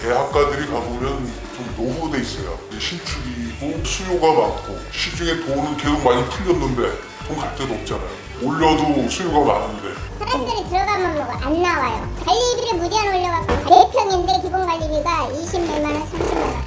대학가들이 가보면 좀 노후돼 있어요. 신축이고 수요가 많고 시중에 돈은 계속 많이 풀렸는데 돈 갈 데도 없잖아요. 올려도 수요가 많은데 사람들이 들어가면 뭐 안 나와요. 관리비를 무제한 올려갖고 4평인데 기본 관리비가 20몇만 원, 30만 원.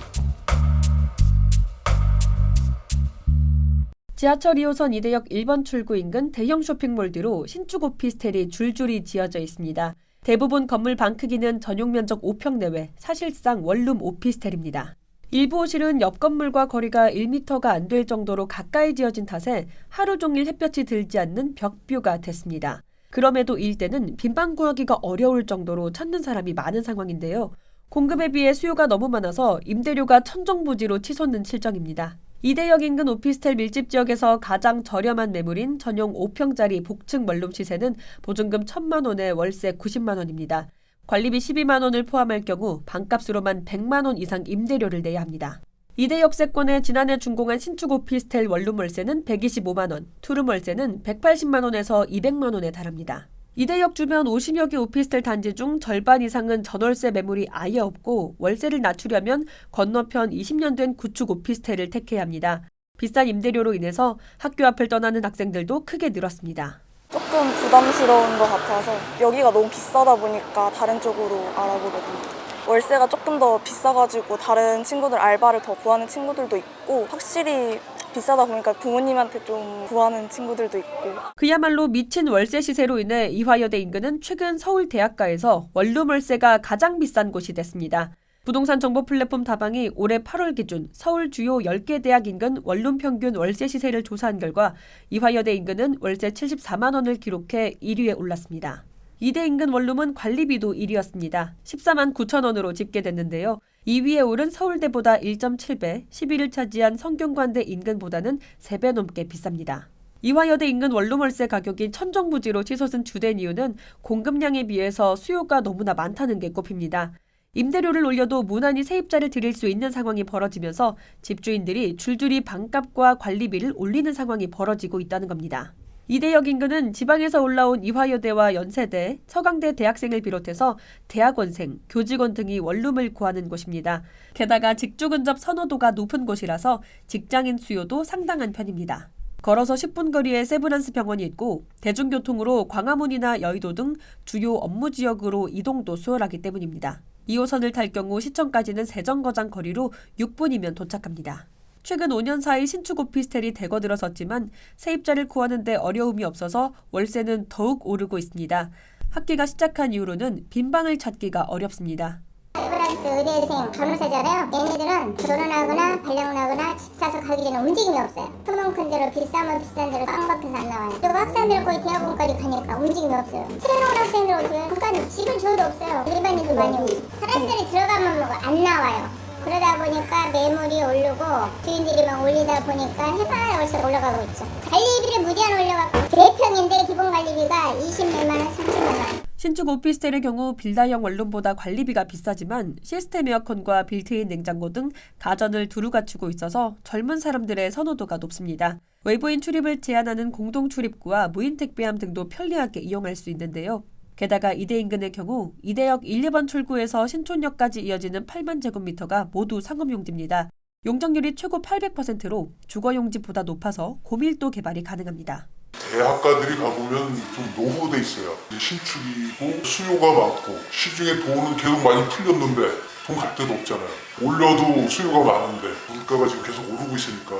지하철 2호선 이대역 1번 출구 인근 대형 쇼핑몰 뒤로 신축 오피스텔이 줄줄이 지어져 있습니다. 대부분 건물 방 크기는 전용 면적 5평 내외, 사실상 원룸 오피스텔입니다. 일부 호실은 옆 건물과 거리가 1m가 안 될 정도로 가까이 지어진 탓에 하루 종일 햇볕이 들지 않는 벽뷰가 됐습니다. 그럼에도 이 일대는 빈방 구하기가 어려울 정도로 찾는 사람이 많은 상황인데요. 공급에 비해 수요가 너무 많아서 임대료가 천정부지로 치솟는 실정입니다. 이대역 인근 오피스텔 밀집 지역에서 가장 저렴한 매물인 전용 5평짜리 복층 원룸 시세는 보증금 1,000만 원에 월세 90만 원입니다. 관리비 12만 원을 포함할 경우 방값으로만 100만 원 이상 임대료를 내야 합니다. 이대역 세권에 지난해 준공한 신축 오피스텔 원룸 월세는 125만 원, 투룸 월세는 180만 원에서 200만 원에 달합니다. 이대역 주변 50여 개 오피스텔 단지 중 절반 이상은 전월세 매물이 아예 없고 월세를 낮추려면 건너편 20년 된 구축 오피스텔을 택해야 합니다. 비싼 임대료로 인해서 학교 앞을 떠나는 학생들도 크게 늘었습니다. 조금 부담스러운 것 같아서 여기가 너무 비싸다 보니까 다른 쪽으로 알아보게 됩니다. 월세가 조금 더 비싸가지고 다른 친구들 알바를 더 구하는 친구들도 있고 확실히 비싸다 보니까 부모님한테 좀 구하는 친구들도 있고. 그야말로 미친 월세 시세로 인해 이화여대 인근은 최근 서울 대학가에서 원룸 월세가 가장 비싼 곳이 됐습니다. 부동산 정보 플랫폼 다방이 올해 8월 기준 서울 주요 10개 대학 인근 원룸 평균 월세 시세를 조사한 결과 이화여대 인근은 월세 74만 원을 기록해 1위에 올랐습니다. 이대 인근 원룸은 관리비도 1위였습니다. 14만 9천 원으로 집계됐는데요. 2위에 오른 서울대보다 1.7배, 11위를 차지한 성균관대 인근보다는 3배 넘게 비쌉니다. 이화여대 인근 원룸 월세 가격이 천정부지로 치솟은 주된 이유는 공급량에 비해서 수요가 너무나 많다는 게 꼽힙니다. 임대료를 올려도 무난히 세입자를 들일 수 있는 상황이 벌어지면서 집주인들이 줄줄이 방값과 관리비를 올리는 상황이 벌어지고 있다는 겁니다. 이대역 인근은 지방에서 올라온 이화여대와 연세대, 서강대 대학생을 비롯해서 대학원생, 교직원 등이 원룸을 구하는 곳입니다. 게다가 직주 근접 선호도가 높은 곳이라서 직장인 수요도 상당한 편입니다. 걸어서 10분 거리에 세브란스 병원이 있고 대중교통으로 광화문이나 여의도 등 주요 업무 지역으로 이동도 수월하기 때문입니다. 2호선을 탈 경우 시청까지는 세정거장 거리로 6분이면 도착합니다. 최근 5년 사이 신축 오피스텔이 대거 들어섰지만 세입자를 구하는 데 어려움이 없어서 월세는 더욱 오르고 있습니다. 학기가 시작한 이후로는 빈방을 찾기가 어렵습니다. 세브란스 의대생 간호사잖아요. 얘네들은 결혼하거나 발령하거나 집 사서 가기 전에 움직임이 없어요. 소문 큰 대로 비싸면 비싼 대로 빵 박혀서 안 나와요. 그리고 학생들 거의 대학원까지 가니까 움직임이 없어요. 새로운 학생들 어떻게 그러니까 집을 줘도 없어요. 일반인도 많이 오고 사람들이 들어가면 뭐 안 나와요. 그러다 보니까 매물이 오르고 주인들이 막 올리다 보니까 해봐야 월세가 올라가고 있죠. 관리비를 무제한 올려갖고 4평인데 기본 관리비가 20몇만 원, 30만 원. 신축 오피스텔의 경우 빌다형 원룸보다 관리비가 비싸지만 시스템 에어컨과 빌트인 냉장고 등 가전을 두루 갖추고 있어서 젊은 사람들의 선호도가 높습니다. 외부인 출입을 제한하는 공동 출입구와 무인 택배함 등도 편리하게 이용할 수 있는데요. 게다가 이대 인근의 경우 이대역 1, 2번 출구에서 신촌역까지 이어지는 8만 제곱미터가 모두 상업용지입니다. 용적률이 최고 800%로 주거용지보다 높아서 고밀도 개발이 가능합니다. 대학가들이 가보면 좀 노후돼 있어요. 신축이고 수요가 많고 시중에 돈은 계속 많이 풀렸는데 돈 갈 데도 없잖아요. 올려도 수요가 많은데 물가가 지금 계속 오르고 있으니까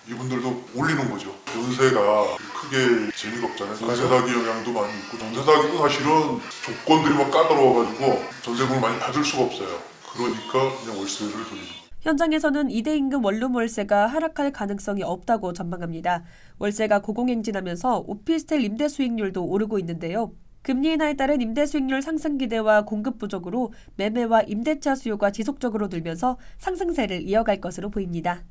이분들도 올리는 거죠. 전세가 크게 재미가 없잖아요. 전세 사기 영향도 많이 있고 전세 사기도 사실은 조건들이 막 까다로워가지고 전세금을 많이 받을 수가 없어요. 그러니까 그냥 월세를 돌리는 거예요. 현장에서는 이대 인근 원룸 월세가 하락할 가능성이 없다고 전망합니다. 월세가 고공행진하면서 오피스텔 임대 수익률도 오르고 있는데요. 금리 인하에 따른 임대 수익률 상승 기대와 공급 부족으로 매매와 임대차 수요가 지속적으로 늘면서 상승세를 이어갈 것으로 보입니다.